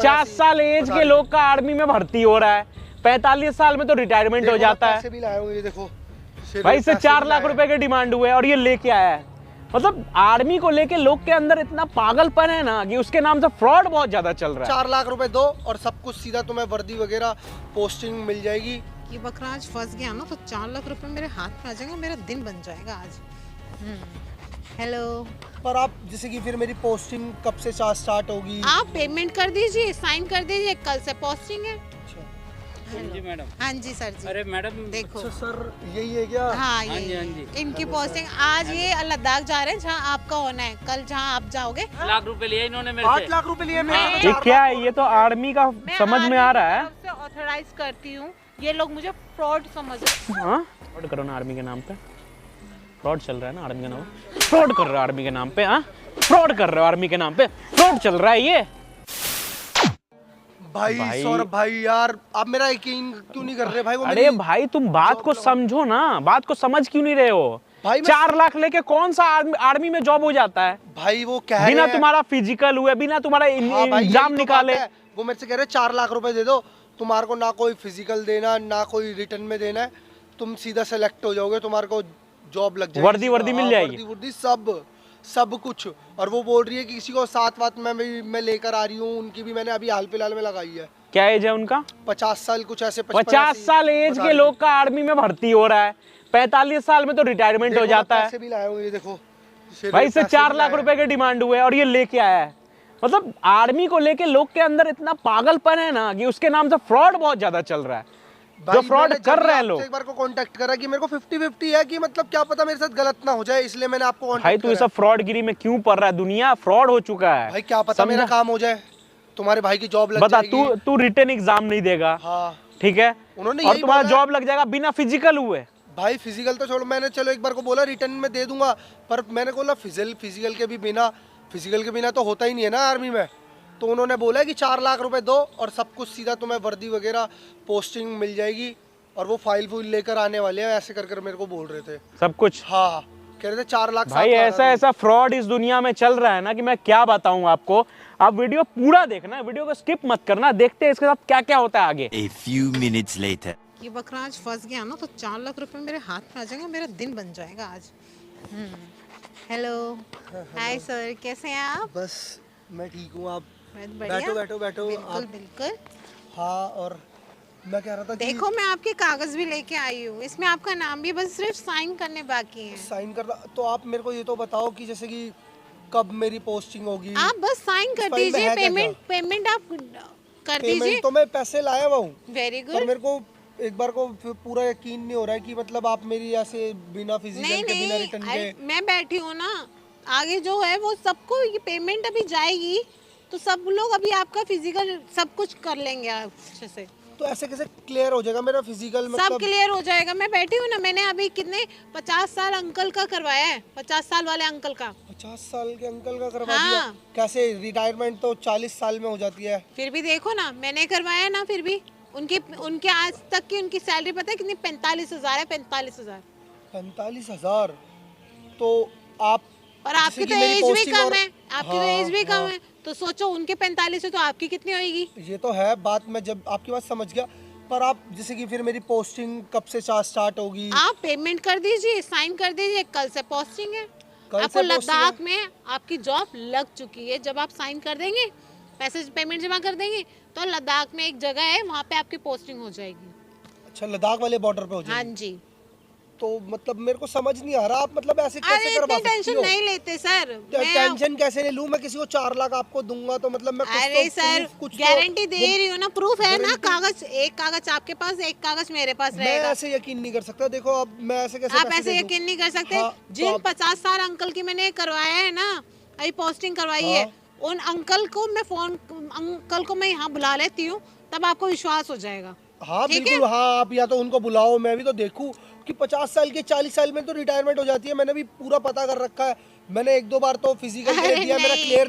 50 साल एज के लोग का आर्मी में भर्ती हो रहा है, 45 साल में तो रिटायरमेंट हो जाता है। पैसे भी लाए हुए, ये देखो भाई इससे 4 लाख रुपए के डिमांड हुए और ये लेके आया है। मतलब आर्मी को लेके लोग के अंदर इतना पागलपन है ना कि उसके नाम से फ्रॉड बहुत ज्यादा चल रहा है। 4 लाख रुपए दो और सब कुछ सीधा तुम्हें वर्दी वगैरह पोस्टिंग मिल जाएगी। ये बकरा आज फंस गया ना तो 4 लाख रुपए मेरे हाथ में आ जाएंगे, मेरा दिन बन जाएगा आज। हेलो, पर आप जैसे कि फिर मेरी पोस्टिंग कब से स्टार्ट होगी? आप पेमेंट कर दीजिए, साइन कर दीजिए, कल से पोस्टिंग है। जी मैडम। हाँ जी सर जी। अरे मैडम देखो। अच्छा सर यही है क्या? हाँ हाँ ये जी। इनकी पोस्टिंग आज ये लद्दाख जा रहे हैं जहाँ आपका होना है, कल जहाँ आप जाओगे। 8 लाख रुपए लिए इन्होंने मेरे 8 से। लाख रुपए लिए मेरे से। ये क्या है? ये तो आर्मी का समझ में आ रहा है। मैं ऑथराइज करती हूँ, ये लोग मुझे फ्रॉड समझ रहे हैं। हाँ फ्रॉड करो ना आर्मी के नाम पे, फ्रॉड चल रहा है ना आर्मी के नाम पे, फ्रॉड कर रहे हो आर्मी के नाम पे। हाँ फ्रॉड कर रहे हो आर्मी के नाम पे, फ्रॉड चल रहा है ये। भाई सौरभ भाई यार आप मेरा यकीन क्यों नहीं कर रहे भाई? वो अरे भाई तुम बात को समझो ना, बात को समझ क्यों नहीं रहे हो? भाई 4 लाख लेके कौन सा आर्मी में जॉब हो जाता है? भाई वो कह बिना रहे हैं तुम्हारा फिजिकल हुए, बिना तुम्हारा हाँ भाई, एग्जाम यही तो निकाले। बात है। वो मेरे से कह रहे 4 लाख रुपए दे दो, तुम्हारे को ना कोई फिजिकल देना ना कोई रिटर्न में देना है, तुम सीधा सेलेक्ट हो जाओगे, तुम्हारे को जॉब लग जाएगी, वर्दी मिल जाएगी। वर्दी सब कुछ। और वो बोल रही है कि किसी को साथ मैं लेकर आ रही हूँ, उनकी भी मैंने अभी हाल फिलहाल में लगाई है। क्या एज है उनका? 50 साल कुछ ऐसे 50 साल एज के लोग का आर्मी में भर्ती हो रहा है, 45 साल में तो रिटायरमेंट हो जाता है। पैसे भी लाए हुए, ये देखो भाई इससे 4 लाख रुपए के डिमांड हुए और ये लेके आया है। मतलब आर्मी को लेके लोग के अंदर इतना पागलपन है ना कि उसके नाम से फ्रॉड बहुत ज्यादा चल रहा है, जो फ्रॉड कर रहे हैं लोग। एक बार को कांटेक्ट करा कि मेरे को 50-50 है कि मतलब क्या पता मेरे साथ गलत ना हो जाए, इसलिए मैंने आपको भाई कांटेक्ट तू ये सब फ्रॉडगिरी में क्यों पड़ रहा है? दुनिया फ्रॉड हो चुका है भाई, क्या पता मेरा काम हो जाए, तुम्हारे भाई की जॉब लग बता। जाएगी। तू रिटर्न एग्जाम नहीं देगा, हाँ ठीक है, उन्होंने और यही तुम्हारा बोला है। जॉब लग जाएगा बिना फिजिकल हुए। भाई फिजिकल तो छोड़ो, मैंने चलो एक बार को बोला रिटर्न में दे दूंगा, पर मैंने बोला फिजिकल के बिना तो होता ही नहीं है ना आर्मी में। तो उन्होंने बोला कि 4 लाख रुपए दो और सब कुछ सीधा तुम्हें वर्दी वगैरह पोस्टिंग मिल जाएगी, और वो फाइल लेकर आने वाले हैं, ऐसे कर मेरे को बोल रहे थे सब कुछ। हाँ कह रहे थे 4 लाख। भाई ऐसा फ्रॉड इस दुनिया में चल रहा है ना कि मैं क्या बताऊं आपको। आप वीडियो पूरा देखना, वीडियो को स्किप मत करना, देखते हैं इसके साथ क्या क्या होता है आगे। A few minutes later. ये बकरा आज फंस गया ना तो 4 लाख रुपए मेरे हाथ में आ जाएंगे, मेरा दिन बन जाएगा आज। हेलो, हाय सर, कैसे हैं आप? बस मैं ठीक हूँ, आप बहुत बढ़िया। बैठो बिल्कुल बिल्कुल। हाँ, और मैं कह रहा था कि देखो मैं आपके कागज भी लेके आई हूँ, इसमें आपका नाम भी बस सिर्फ साइन करने बाकी है। साइन करना, तो आप मेरे को ये तो बताओ कि जैसे कि कब मेरी पोस्टिंग होगी? आप बस साइन कर इस फाइल में दीजिए, है क्या पेमेंट आप कर दीजिए। पेमेंट तो मैं पैसे लाया हुआ हूँ, वेरी पर गुड। मेरे को एक बार को पूरा यकीन नहीं हो रहा है कि मतलब आप मेरी ऐसे बिना फिजिकल नहीं के बिना नहीं, रिटर्न अरे के। मैं बैठी हूँ ना, आगे जो है वो सबको ये पेमेंट अभी जाएगी तो सब लोग अभी आपका फिजिकल सब कुछ कर लेंगे अच्छे से। तो ऐसे कैसे क्लियर हो जाएगा मेरा फिजिकल? सब मतलब क्लियर हो जाएगा। मैं बैठी हूँ ना, मैंने अभी कितने 50 साल अंकल का करवाया है, 50 साल वाले अंकल का। 50 साल के अंकल का करवा हाँ। दिया? कैसे? रिटायरमेंट तो 40 साल में हो जाती है। फिर भी देखो ना, मैंने करवाया ना, फिर भी उनके आज तक की उनकी सैलरी पता है कितनी? 45,000 है। 45,000। 45,000? तो आप और आपकी तो एज भी कम है, आपकी तो एज भी कम है, तो सोचो उनके 45 है तो आपकी कितनी होगी? ये तो है बात, मैं जब आपकी बात समझ गया, पर आप जैसे कि फिर मेरी पोस्टिंग कब से स्टार्ट होगी? आप पेमेंट कर दीजिए, साइन कर दीजिए, कल से पोस्टिंग है। आपको लद्दाख में आपकी जॉब लग चुकी है। जब आप साइन कर देंगे, पैसे पेमेंट जमा कर देंगे, तो लद्दाख में एक जगह है, वहाँ पे आपकी पोस्टिंग हो जाएगी। अच्छा, लद्दाख वाले बॉर्डर पे हो हाँ जाएगी? जी। तो मतलब मेरे को समझ नहीं आ रहा, आप मतलब ऐसे कैसे अरे करवा इतनी सकती टेंशन हो? नहीं लेते सर। टेंशन कैसे ले लूं? मैं किसी को 4 लाख आपको दूंगा तो मतलब मैं कुछ अरे तो सर, कुछ गारंटी दे रही हूँ ना, प्रूफ है ना, guarantee- कागज, एक कागज आपके पास, एक कागज मेरे पास मैं रहेगा। ऐसे यकीन नहीं कर सकता। देखो अब मैं ऐसे कैसे आप पैसे ऐसे दे दूं? यकीन नहीं कर सकते। हाँ, तो जिन आप- 50 साल अंकल की मैंने करवाया है ना, अभी पोस्टिंग करवाई है, उन अंकल को मैं अंकल को मैं यहाँ बुला लेती हूँ, तब आपको विश्वास हो जाएगा। हाँ ठीक बिल्कुल। हाँ, आप या तो उनको बुलाओ, मैं भी तो देखूं कि 50 साल के 40 साल में तो रिटायरमेंट हो जाती है। मैंने भी पूरा पता कर रखा है, मैंने 1-2 बार तो फिजिकल अरे दिया, मेरा नहीं। क्लियर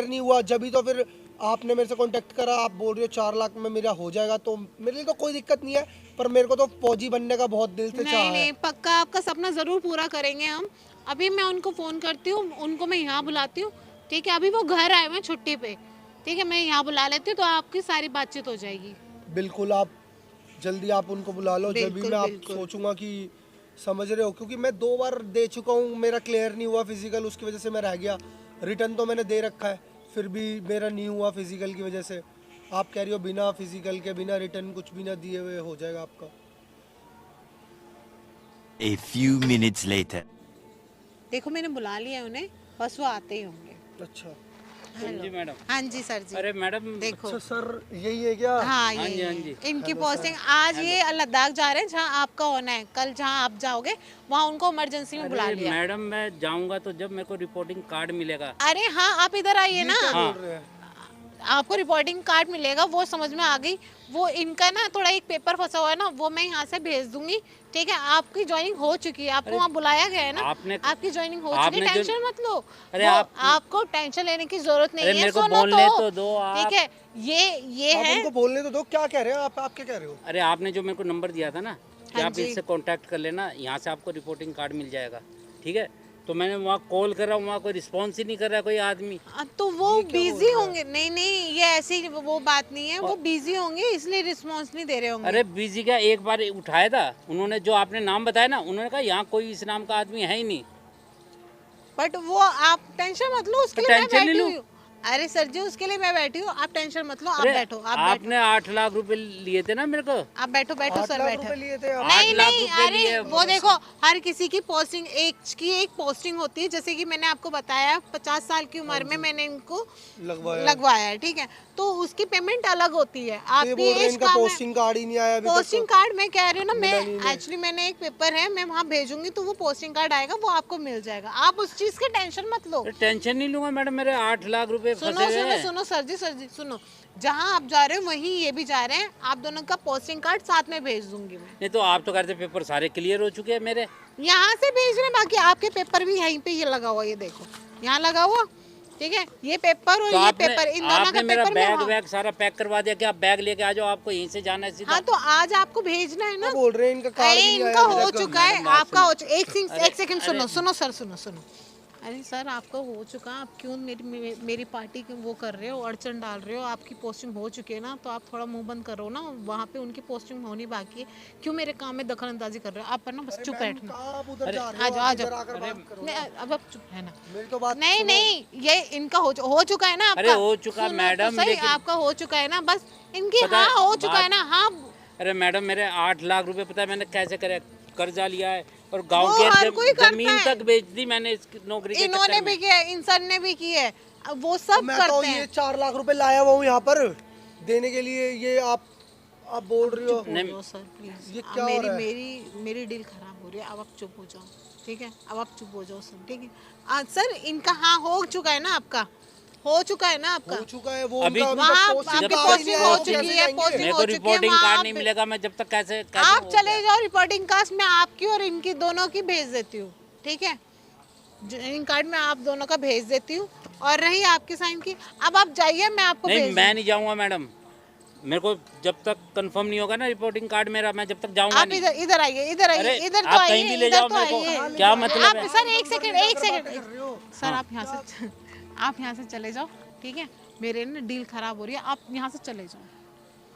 नहीं हुआ। जब भी तो फिर आपने मेरे से कांटेक्ट करा, आप बोल रहे हो 4 लाख में मेरा हो जाएगा, तो मेरे लिए तो कोई दिक्कत नहीं है, पर मेरे को तो फौजी बनने का बहुत दिल से चाह नहीं है। नहीं, पक्का आपका सपना जरूर पूरा करेंगे हम। अभी मैं उनको फोन करती हूँ, उनको मैं यहाँ बुलाती हूँ, ठीक है? अभी वो घर आए हुए हैं छुट्टी पे, ठीक है, मैं यहाँ बुला लेती हूँ तो आपकी सारी बातचीत हो जाएगी। बिल्कुल, आप जल्दी आप उनको बुला लो। जब भी बिल्कुल, मैं आप बिल्कुल। सोचूंगा कि समझ रहे हो, क्योंकि मैं 2 बार दे चुका हूँ, मेरा क्लियर नहीं हुआ फिजिकल, उसकी वजह से मैं रह गया। रिटर्न तो मैंने दे रखा है, फिर भी मेरा नहीं हुआ फिजिकल की वजह से। आप कह रही हो बिना फिजिकल के, बिना रिटर्न कुछ भी ना दिए हुए हो जाएगा आपका। A few minutes later. देखो मैंने बुला लिया उन्हें, बस वो आते ही होंगे। अच्छा जी मैडम। हाँ जी सर जी। अरे मैडम, देखो अच्छा सर, यही है क्या? हाँ हाँ ये जी, हाँ जी। इनकी पोस्टिंग आज ये लद्दाख जा रहे हैं जहाँ आपका होना है। कल जहाँ आप जाओगे वहाँ उनको इमरजेंसी में बुला अरे लिया। मैडम, मैं जाऊंगा तो जब मेरे को रिपोर्टिंग कार्ड मिलेगा। अरे हाँ, आप इधर आइए ना, बोल रहे हैं आपको रिपोर्टिंग कार्ड मिलेगा, वो समझ में आ गई। वो इनका ना थोड़ा एक पेपर फंसा हुआ है ना, वो मैं यहाँ से भेज दूंगी। ठीक है, आपकी ज्वाइनिंग हो चुकी है, आपको वहाँ बुलाया गया है ना, आपकी ज्वाइनिंग हो चुकी है, आपने जो- टेंशन मत लो। अरे आपको टेंशन लेने की जरूरत नहीं अरे है। मेरे को सुनो बोलने तो दो आप। ठीक है, ये आप है। उनको बोलने तो दो, क्या कह रहे हो आप क्या कह रहे हो? अरे आपने जो मेरे को नंबर दिया था ना कि हाँ आप जी। इससे कांटेक्ट कर लेना, यहाँ से आपको रिपोर्टिंग कार्ड मिल जाएगा। ठीक है, तो मैंने वहाँ कॉल कर रहा हूँ, वहाँ कोई रिस्पॉन्स ही नहीं कर रहा कोई आदमी। तो वो बिजी होंगे। नहीं नहीं, ये ऐसी वो बात नहीं है, वो बिजी होंगे इसलिए रिस्पॉन्स नहीं दे रहे होंगे। अरे बिजी का एक बार उठाया था उन्होंने, जो आपने नाम बताया ना, उन्होंने कहा यहाँ कोई इस नाम का आदमी है ही नहीं। बट वो आप टेंशन मत लो, उसके लिए मैं टेंशन नहीं बैठी लूं? हूँ। अरे सर जी, उसके लिए मैं बैठी हूँ, आप टेंशन मत लो। आप अरे बैठो, आप बैठो, आपने 8 लाख रुपए लिए थे ना मेरे को। आप बैठो बैठो 8 सर लाख बैठो। रुपए लिए थे आप? नहीं 8 लाख नहीं, रुपए लिए। अरे वो देखो, हर किसी की पोस्टिंग एक पोस्टिंग होती है। जैसे कि मैंने आपको बताया 50 साल की उम्र में मैंने इनको लगवाया है। ठीक है, तो उसकी पेमेंट अलग होती है। ये आपकी बोल रहे हैं एज इनका कम है। पोस्टिंग कार्ड ही नहीं आया अभी तक। पोस्टिंग कार्ड मैं कह रही हूँ ना, मैं मिला नहीं है। एक्चुअली मैंने एक पेपर है, मैं वहाँ भेजूंगी तो वो पोस्टिंग कार्ड आएगा, वो आपको मिल जाएगा। आप उस चीज की टेंशन मत लो। टेंशन नहीं लूंगा मैडम, मेरे 8 लाख रुपए सुनो फंसे हुए सुनो हैं। सुनो सर जी सुनो, जहाँ आप जा रहे हो वहीं ये भी जा रहे हैं। आप दोनों का पोस्टिंग कार्ड साथ में भेज दूंगी मैं। नहीं तो आप तो कहते पेपर सारे क्लियर हो चुके हैं मेरे। यहाँ से भेज रहे हैं, बाकी आपके पेपर भी यहीं पे ये लगा हुआ, ये देखो यहाँ लगा हुआ। ठीक है, ये पेपर और तो ये पेपर, इन दोनों आपने का मेरा पेपर बैग मैं वैग सारा पैक करवा दिया कि आप बैग लेके आ जाओ, आपको यहीं से जाना है सीधा। हाँ तो आज आपको भेजना है ना। बोल रहे हैं इनका कार्ड अरे ही नहीं इनका आया हो अभी तक। चुका है, मैडम, आपका हो चुका। एक सेकंड सुनो सर, सुनो। अरे सर, आपका हो चुका, आप क्यों मेरी पार्टी के वो कर रहे हो, अड़चन डाल रहे हो? आपकी पोस्टिंग हो चुकी है ना, तो आप थोड़ा मुंह बंद करो ना। वहाँ पे उनकी पोस्टिंग होनी बाकी है, क्यों मेरे काम में दखल अंदाजी कर रहे हो? आप ना बस चुप बैठना। आप उधर जा रहे आ हो, जाओ, आप आ इधर जाओ। आकर बात करो। नहीं, अब आप चुप है ना। मेरी तो बात नहीं नहीं, ये इनका हो चुका है ना आपका। अरे हो चुका सुनो मैडम, तो सही, लेकिन- आपका हो चुका है ना, बस इनकी पता हाँ है, हो चुका है बात- ना। हाँ, अरे मैडम, मेरे 8 लाख रुपए पता है मैंने कैसे करे, कर्जा लिया है और गांव वो की हर कोई करता जमीन है। तक बेच दी मैंने इस नौकरी के इन्होंने चक्कर भी में। किया है, इन सर ने भी किया है, अब वो सब मैं तो करते ये हैं। 4 लाख रुपए लाया हुआ हूँ यहाँ पर देने के लिए। ये आप बोल रही हो? नहीं, बोलो सर प्लीज, ये क्या हो रहा है? मेरी डील खराब हो रही है, अब आप चुप हो जाओ। ठीक है, अब आप चुप हो जाओ सर। ठीक है सर, इनका हाँ हो चुका है ना, आपका हो चुका है ना, आपका हो चुका है वो अभी- उनका अभी वहाँ तक पोस्टिंग आपकी कार्ड ही पोस्टिंग नहीं हो आया, चुकी कैसे है, जाएंगे? पोस्टिंग मेरे हो को चुकी है, रिपोर्टिंग वहाँ कार्ड आप- नहीं मिलेगा, मैं जब तक कैसे आप हो चले गया? जाओ, रिपोर्टिंग कास्ट में आपकी और इनकी दोनों की भेज देती हूँ। ठीक है, इन कार्ड में आप दोनों का भेज देती हूँ, और रही आपकी साइन की, अब आप जाइए, मैं आपको नहीं, भेज मैं नहीं जाऊंगा मैडम। मेरे को जब तक कंफर्म नहीं होगा ना रिपोर्टिंग कार्ड मेरा, मैं जब तक जाऊंगा आप नहीं। इधर आइए, इधर अरे, आइए, इधर तो आप कहीं आइए, भी ले इधर जाओ तो मेरे को, आइए। क्या मतलब आप है? सर एक सेकंड कर रहे हो? सर, आप यहाँ से चले जाओ। ठीक है, मेरे ना डील खराब हो रही है, आप यहाँ से चले जाओ।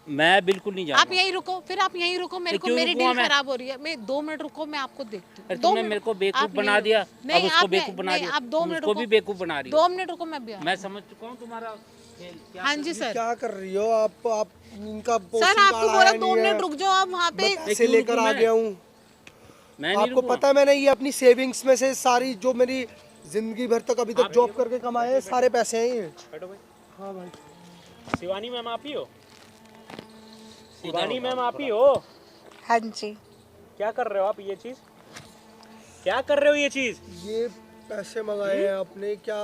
मैं बिल्कुल नहीं आप जाऊंगा। यहीं रुको, फिर आप यहीं रुको, मेरे को क्यों मेरी रुकूंगा डील मैं? खराब हो रही है। मैं 2 मिनट रुको, मैं आपको देखती अरे हूँ। तुमने मेरे को बेवकूफ बना दिया, अब उसको बेवकूफ बना दिया, आप 2 मिनट उसको भी बेवकूफ बना रही हो। 2 मिनट रुको, मैं भी मैं समझ चुका हूँ तुम्हारा खेल क्या। हाँ जी सर। क्या कर रही हो आप इनका सर पोस्टिंग आपको कार्ड बोला आया 2 नहीं है। मिनट रुक जाओ, आप वहाँ पे। मैं पैसे लेकर आ गया हूँ। मैं नहीं आपको रुकूंगा। पता है मैंने ये अपनी सेविंग्स में से सारी जो मेरी जिंदगी भर तक अभी तक जॉब करके कमाए हैं सारे पैसे हैं ये। बैठो भाई। हाँ भाई, शिवानी मैम आप ही हो? शिवानी मैम आप ही हो? हाँ जी। क्या कर रहे हो आप ये चीज? क्या कर रहे हो ये चीज? ये पैसे मंगाए हैं आपने। क्या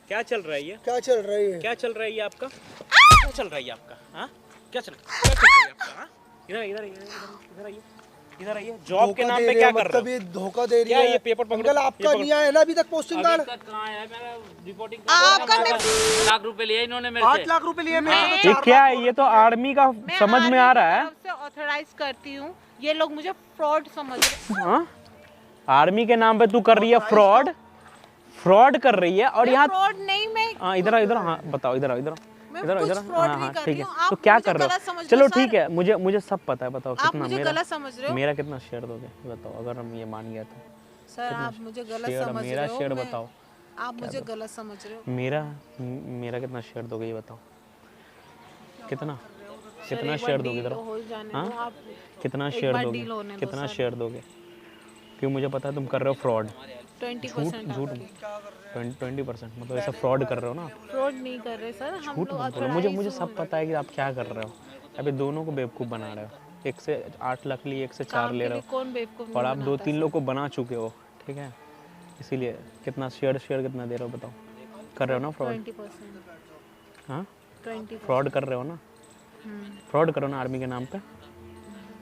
क्या चल रहा है ये? क्या चल रही है? क्या चल रहा है ये आपका? क्या चल रहा है ये आपका? हाँ, क्या चल रहा है आपका? हाँ? इधर इधर इधर आइए, इधर आइए। जॉब के धोखा नाम दे पे रही क्या है, कर मतलब रहे ये धोखा दे रही क्या है। ये पेपर पकड़ो, अंकल ये आपका पकड़ो। नहीं आया ना अभी तक पोस्टिंग कार्ड? अभी तक कहाँ है मेरा रिपोर्टिंग आपका कार्ड? 8 लाख रुपए लिए इन्होंने मेरे 8 से। लाख रुपए लिए मैंने ये क्या है? ये तो आर्मी का समझ में आ रहा है। से ऑथराइज करती हूँ, ये लोग मुझे फ्रॉड समझ रहे हैं। हाँ? आर्मी के नाम पे तू कर रही है फ्रॉड कर रही है, और यहाँ फ्रॉड नहीं, मैं हाँ इधर हाँ बताओ, इधर आओ, इधर आओ। मैं इधर कुछ इधर फ्रॉड हाँ नहीं हाँ कर ठीक रही है। हूँ। आप तो क्या मुझे कर रहे गलत हो? समझ चलो रहे हो, ठीक है, मुझे सब पता है, बताओ आप कितना मुझे मेरा गलत समझ रहे हो। मेरा कितना शेयर दोगे ये बताओ, अगर हम ये मान गया तो। सर आप मुझे गलत शेयर समझ मेरा रहे हो। शेयर मैं- बताओ, आप मुझे गलत समझ रहे हो। मेरा कितना शेयर दोगे ये बताओ, कितना सर, कितना एक बार शेयर दोगे डील इधर? तो हो ही जाने हाँ? दो आप। कितना एक शेयर बार दोगे, डील होने दो कितना सर। शेयर दोगे? क्यों मुझे पता है तुम कर रहे हो फ्रॉड, 20% झूठ आपकी। 20% मतलब ऐसा फ्रॉड कर रहे हो ना। फ्रॉड नहीं कर रहे सर, हम झूठ लोग मत बोलो, मुझे सब पता है कि आप क्या कर रहे हो। अभी दोनों को बेवकूफ़ बना रहे हो, 1 से 8 लाख लिए, 1 से 4 काम ले के रहे लिए हो, कौन बेवकूफ और नहीं आप बनाता 2-3 है लोग को बना चुके हो, ठीक है। इसीलिए कितना शेयर कितना दे रहे हो बताओ, कर रहे हो ना सर? फ्रॉड? 20%। हाँ 20%। फ्रॉड कर रहे हो ना, फ्रॉड करो ना आर्मी के नाम पे,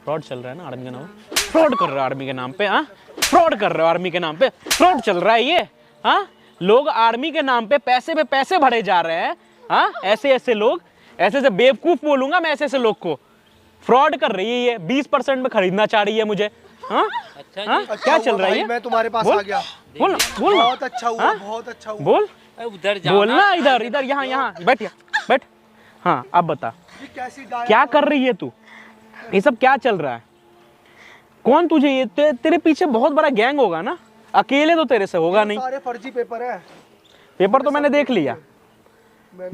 फ्रॉड चल रहा है ना आर्मी के नाम पे, फ्रॉड कर रहे हो आर्मी के नाम पे, हाँ फ्रॉड कर रहे हो आर्मी के नाम पे, फ्रॉड चल रहा है ये। हाँ लोग आर्मी के नाम पे पैसे भरे जा रहे हैं। हाँ ऐसे लोग, ऐसे बेवकूफ बोलूंगा मैं ऐसे लोग को, फ्रॉड कर रही है ये, 20% में खरीदना चाह रही है मुझे। हाँ अच्छा हाँ जी। क्या चल रहा है भाई, ये? मैं तुम्हारे पास बोल आ गया। बोल बोल ना। बहुत अच्छा हुआ, बहुत अच्छा हुआ। बोल उधर जाओ बोलना, इधर यहाँ बैठ। हाँ अब बता ये कैसी डाय क्या कर रही है तू, ये सब क्या चल रहा है? कौन तुझे ये तेरे पीछे बहुत बड़ा गैंग होगा ना, अकेले तो तेरे से होगा नहीं। सारे फर्जी पेपर है। पेपर तो मैंने देख लिया।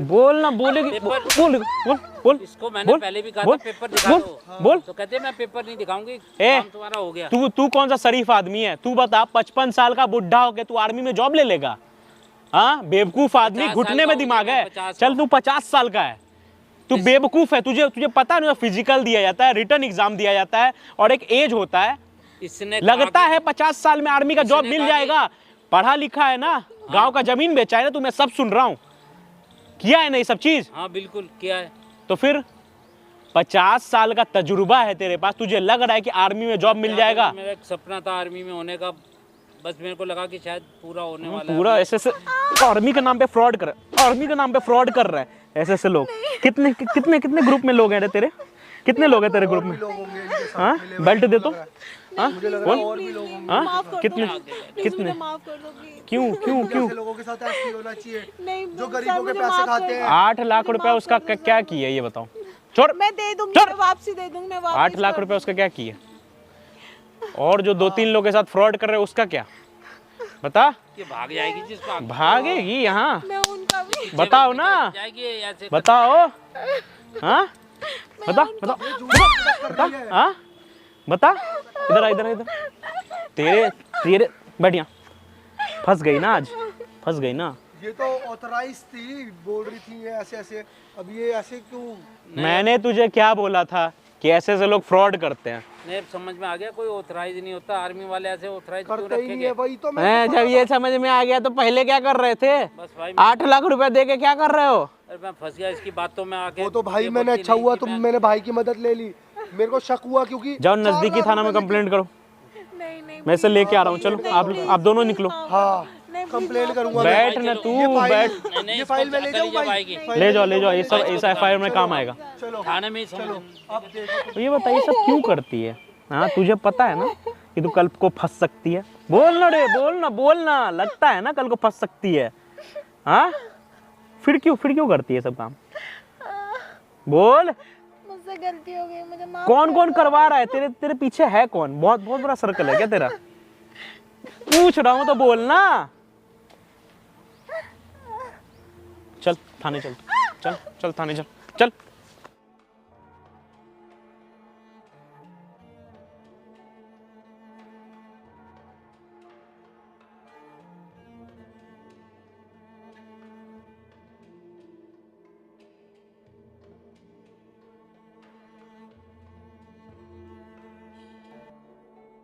बोल ना, बोलेगी बोल बोल बोल बोल इसको मैंने बोल, पहले भी कहा बोल, था पेपर दिखा बोल, दो, बोल। तो कहते मैं पेपर नहीं दिखाऊंगी, ए, काम तुम्हारा हो गया। तू कौन सा शरीफ आदमी है? तू बता, 55 साल का बुढ़ा होके तू आर्मी में जॉब ले लेगा? हाँ बेवकूफ आदमी, 50 घुटने साल में का दिमाग हूँ है। मैं, 50 चल तू 50 साल का है, तू बेवकूफ है। तुझे पता नहीं, फिजिकल दिया जाता है, रिटर्न एग्जाम दिया जाता है, और एक एज होता है। इसने लगता कहा है 50 साल में आर्मी का जॉब इसने मिल कहा कि- जाएगा। पढ़ा लिखा है ना, गांव का जमीन बेचा है ना, तू मैं सब सुन रहा हूँ, किया है ना ये सब चीज? हाँ बिल्कुल किया है। तो फिर 50 साल का तजुर्बा है तेरे पास, तुझे लग रहा है कि आर्मी में जॉब मिल जाएगा? मेरा एक सपना था आर्मी में होने का, बस मेरे को लगा कि शायद पूरा होने वाला है। पूरा ऐसे आर्मी के नाम पे फ्रॉड कर, आर्मी के नाम पे फ्रॉड कर रहा है ऐसे लोग। कितने ग्रुप में लोग हैं रे तेरे? कितने लोग हैं तेरे ग्रुप में? लोग होंगे इनके साथ हाँ मिले हुए, बेल्ट दे तो, हाँ मुझे लग रहा है बोल, और भी लोग होंगे। हाँ कितने कितने? माफ कर दो प्लीज। क्यों ऐसे लोगों के साथ ऐसे ही होना चाहिए नहीं जो सर, गरीबों के मुझे पैसे माफ खाते कर हैं। 8 लाख रुपया उसका क्या किया ये बताओ? छोड़, मैं दे दूंगी, चल। मैं वापसी दे दूंगी, मैं वापस 8 लाख रुपया उसका क्या किया? और जो 2-3 लोग के साथ फ्रॉड कर रहे हैं उसका क्या? बता। ये भाग जाएगी जिसको आगे- भागेगी यहाँ? मैं उनका भी बताओ ना, जाएगी ऐसे। बताओ। हाँ बता हाँ बता, इधर तेरे बैठ यहाँ। फंस गई ना आज, फंस गई ना। ये तो ऑथराइज थी, बोल रही थी ये ऐसे ऐसे, अब ये ऐसे क्यों? मैंने तुझे क्या बोला था कि ऐसे लोग फ्रॉड करते हैं? नहीं समझ में आ गया, कोई ऑथराइज नहीं होता, आर्मी वाले ऐसे ऑथराइज क्यों करते ही नहीं रखेंगे? है, वही तो मैं जब ये समझ में आ गया तो पहले क्या कर रहे थे? बस भाई 8 लाख रुपए दे के क्या कर रहे हो? अरे मैं फंस गया इसकी बातों में आके। वो तो भाई ये मैंने बोलती अच्छा नहीं हुआ कि तुम, मैं- मैंने भाई की मदद ले ली। मेरे को शक हुआ क्योंकि जाओ 4 नजदीकी लाख थाना में रुपए कंप्लेंट करो, नहीं नहीं मैं इसे लेके आ रहा हूँ। चलो आप दोनों निकलो। हाँ कंप्लेंट करूंगा मैं। बैठ ना तू, बैठ। नहीं, ये फाइल में ले जाऊं भाई? आएगी। ले जाओ, ये सब ऐसा FIR में काम आएगा। चलो थाने में ही समझ अब देखो तो ये बताइए सब क्यों करती है? हाँ तुझे पता है ना कि तू कल को फंस सकती है? बोलना रे, बोलना, लगता है ना कल को फंस सकती है? हाँ फिर क्यों करती है सब काम? बोल। मुझसे गलती हो गई, मुझे माफ कौन करवा रहा है? तेरे पीछे है कौन? बहुत बड़ा सर्कल है क्या तेरा? पूछ रहा हूँ तो बोलना। चल थाने चल थाने चल।